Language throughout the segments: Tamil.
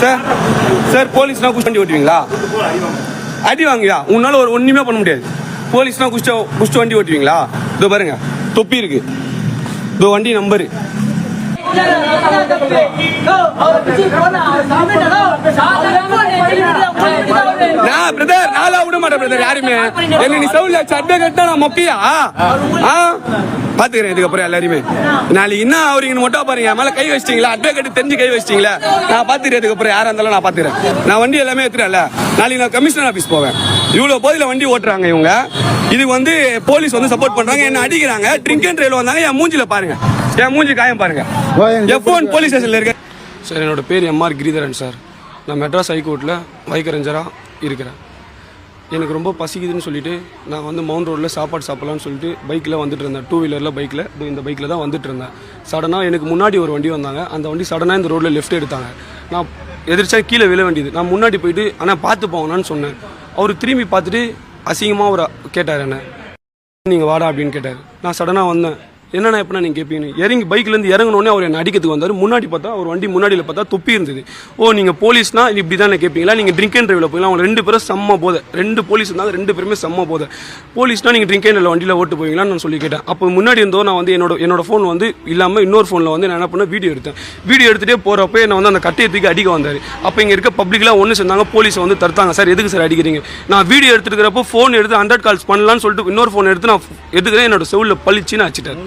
சார் சார் போலீஸ்னா குஷ்டி வண்டி ஓட்டுவீங்களா? அடி வாங்குவா உன்னால ஒரு ஒண்ணுமே பண்ண முடியாது. போலீஸ்னா குஷ்டி வண்டி ஓட்டுவீங்களா? இதோ பாருங்க தொப்பி இருக்கு, இதோ வண்டி நம்பரு. நான் பிரதர் நாளா விட மாட்டேன் பிரதர் யாருமே. என்ன நீ சவுல சட்டை கட்டா நான் மொக்கையா பாத்துக்கிறேன். இதுக்கப்புறம் எல்லாருமே நாளைக்கு என்ன அவருக்கு மட்டும் பாருங்க. மேல கை வச்சிட்டீங்களா? அட்வொகேட் தெரிஞ்சு கை வச்சிட்டீங்களா? நான் பாத்துக்கிறேன். இதுக்கப்புறம் யாரா இருந்தாலும் நான் பாத்துக்கிறேன். நான் வண்டி எல்லாமே எடுத்துறேன்ல. நாளைக்கு நான் கமிஷனர் ஆபீஸ் போவேன். இவ்வளவு போதில வண்டி ஓட்டுறாங்க இவங்க. இது வந்து போலீஸ் வந்து சப்போர்ட் பண்றாங்க, என்ன அடிக்கிறாங்க. ட்ரிங்க் அண்ட் டிரைவ் வந்தாங்க. என் மூஞ்சில பாருங்க, என் மூஞ்சி காயம் பாருங்க. F1 போலீஸ் ஸ்டேஷன்ல இருக்க சார். என்னோட பேர் MR கிரிதரன் சார். நான் மெட்ராஸ் ஹைகோர்ட்டில் வைக்கரஞ்சராக இருக்கிறேன். எனக்கு ரொம்ப பசிக்குதுன்னு சொல்லிட்டு நான் வந்து மவுண்ட் ரோட்டில் சாப்பாடு சாப்பிட்லான்னு சொல்லிட்டு பைக்கில் வந்துட்டு இருந்தேன். 2 வீலரில் பைக்கில் இந்த பைக்கில் தான் வந்துட்டு இருந்தேன். சடனாக எனக்கு முன்னாடி ஒரு வண்டி வந்தாங்க. அந்த வண்டி சடனாக இந்த ரோட்டில் லெஃப்ட் எடுத்தாங்க. நான் எதிர்த்தா கீழே விழ வேண்டியது. நான் முன்னாடி போயிட்டு ஆனால் பார்த்து போங்கன்னு சொன்னேன். அவர் திரும்பி பார்த்துட்டு அசிங்கமாக ஒரு கேட்டார், என்ன நீங்கள் வாடா அப்படின்னு கேட்டார். நான் சடனாக வந்தேன். என்னென்ன எப்படின்னா நீங்கள் கேட்பீங்க. இறங்கி பைக்லேருந்து இறங்கினோடனே அவர் என்ன அடிக்கிறதுக்கு வந்தார். முன்னாடி பார்த்தா அவர் வண்டி முன்னாடியில் பார்த்தா தொப்பி இருந்தது. ஓ நீங்கள் போலீஸ்னா இப்படி தானே கேட்பீங்களா? நீங்கள் ட்ரிங்க் அண்ட் டிரைவில் போயிடலாம். அவங்க 2 பேரும் செம்ம போதை. 2 போலீஸ் இருந்தாங்க, 2 பேருமே செம்ம போதை. போலீஸ்னா நீங்கள் ட்ரிங்க் அண்ட் டிரைவில் வண்டியில் ஓட்டு போவீங்களான்னு நான் சொல்லி கேட்டேன். அப்போ முன்னாடி இருந்தோ நான் வந்து என்னோட ஃபோன் வந்து இல்லாமல் இன்னொரு ஃபோனில் வந்து நான் என்ன பண்ண வீடியோ எடுத்தேன். வீடியோ எடுத்துகிட்டே போகிறப்ப என்னை வந்து அந்த கட்டையை தூக்கி அடிக்க வந்தார். அப்போ இங்கே இருக்க பப்ளிக்லாம் ஒன்று சேர்ந்தாங்க. போலீஸை வந்து தடுத்தாங்க. சார் எதுக்கு சார் அடிக்கிறீங்க? நான் வீடியோ எடுத்துக்கிறப்போ ஃபோன் எடுத்து 100 கால்ஸ் பண்ணலான்னு சொல்லிட்டு இன்னொரு ஃபோன் எடுத்து நான் எடுத்துக்கிறேன். என்னோட செவுலில் பளிச்சுன்னு அடிச்சிட்டார்.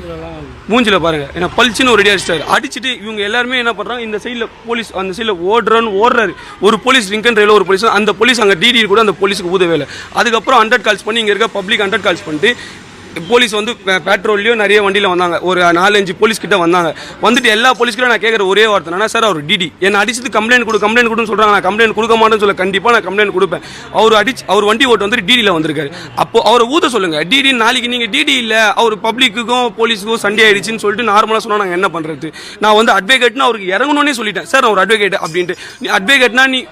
மூஞ்சில பாருங்க, என்ன பளிச்சுன்னு ஒரு ரெடி அடிச்சிட்டாரு. அடிச்சுட்டு இவங்க எல்லாருமே என்ன பண்றாங்க, இந்த சைடில் போலீஸ் அந்த சைடில் ஓடுறாரு. ஒரு போலீஸ் ட்ரிங்க் அண்ட் டிரைவ்ல ஒரு போலீஸ், அந்த போலீஸ் அங்கே டிடி கூட அந்த போலீஸுக்கு உதவே இல்லை. அதுக்கப்புறம் 100 கால்ஸ் பண்ணி இங்கே இருக்க பப்ளிக் 100 கால்ஸ் பண்ணிட்டு போலீஸ் வந்து பெட்ரோல்லையும் நிறைய வண்டியில் வந்தாங்க. ஒரு 4-5 போலீஸ் கிட்ட வந்தாங்க. வந்துட்டு எல்லா போலீஸ்கிட்ட நான் கேட்குற ஒரே வார்த்தை, சார் அவர் டிடி என்ன அடிச்சது கம்ப்ளைண்ட் கொடுன்னு சொல்கிறாங்க. நான் கம்ப்ளைண்ட் கொடுக்க மாட்டேன்னு சொல்ல, கண்டிப்பாக நான் கம்ப்ளைண்ட் கொடுப்பேன். அவர் வண்டி ஓட்டு வந்து டிடியில் வந்திருக்காரு. அப்போ அவரை ஊத சொல்லுங்க. டிடி நாளைக்கு நீங்கள் டிடி இல்லை, அவர் பப்ளிக்குக்கும் போலீஸுக்கும் சண்டே ஆயிடுச்சுன்னு சொல்லிட்டு நார்மலாக சொன்னால் நாங்கள் என்ன பண்ணுறது? நான் வந்து அட்வொகேட்னா அவருக்கு இறங்கணும்னே சொல்லிட்டேன். சார் அவர் அட்வொகேட் அப்படின்ட்டு, நீ அட்வொகேட்னா நீ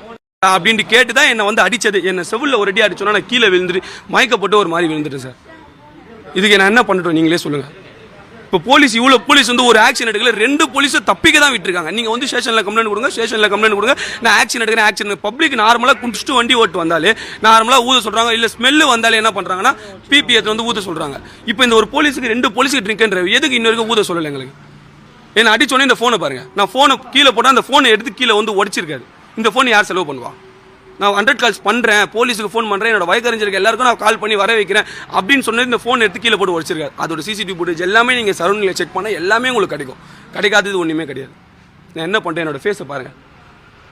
அப்படின்ட்டு கேட்டு தான் என்னை வந்து அடிச்சது. என்னை செவிலில் ஒரு அடி அடிச்சோன்னா நான் கீழே விழுந்துட்டு மயக்கப்பட்டு ஒரு மாதிரி விழுந்துட்டேன் சார். இதுக்கு நான் என்ன பண்ணட்டும் நீங்களே சொல்லுங்க. இப்போ போலீஸ் இவ்வளோ போலீஸ் வந்து ஒரு ஆக்ஷன் எடுக்கல. 2 போலீஸை தப்பிக்க தான் விட்டுருக்காங்க. நீங்கள் வந்து ஸ்டேஷனில் கம்ப்ளைண்ட் கொடுங்க, நான் ஆக்ஷன் எடுக்கிறேன். ஆக்ஷன் பப்ளிக் நார்மலாக குடிச்சிட்டு வண்டி ஓட்டு வந்தாலே நார்மலாக ஊத சொல்கிறாங்க. இல்லை ஸ்மெல்லு வந்தாலே என்ன பண்ணுறாங்கன்னா பிபிஎத்தை வந்து ஊத சொல்கிறாங்க. இப்போ இந்த ஒரு போலீஸுக்கு 2 போலீஸுக்கு ட்ரிங்க் அண்ட் டிரைவ் எதுக்கு இன்னொரு ஊத சொல்லலை எங்களுக்கு? ஏன்னா அடிச்சோடனே இந்த ஃபோனை பாருங்கள். நான் ஃபோனை கீழே போட்டால் அந்த ஃபோனை எடுத்து கீழே வந்து உடச்சிருக்காரு. இந்த ஃபோன் யார் செலவு பண்ணுவா? நான் 100 கால்ஸ் பண்ணுறேன், போலீஸுக்கு ஃபோன் பண்ணுறேன், என்னோட வழக்கறிஞருக்கு எல்லாருக்கும் நான் கால் பண்ணி வர வைக்கிறேன் அப்படின்னு சொன்னது இந்த ஃபோன் எடுத்து கீழே போட்டு உடச்சிருக்காரு. அதோட சிசிடிவி ஃபுட்டேஜ் எல்லாமே நீங்கள் சரௌண்டிங்கில் செக் பண்ணால் எல்லாமே உங்களுக்கு கிடைக்கும். கிடைக்காதது ஒன்றுமே கிடையாது. நான் என்ன பண்ணுறேன், என்னோட ஃபேஸை பாருங்கள்.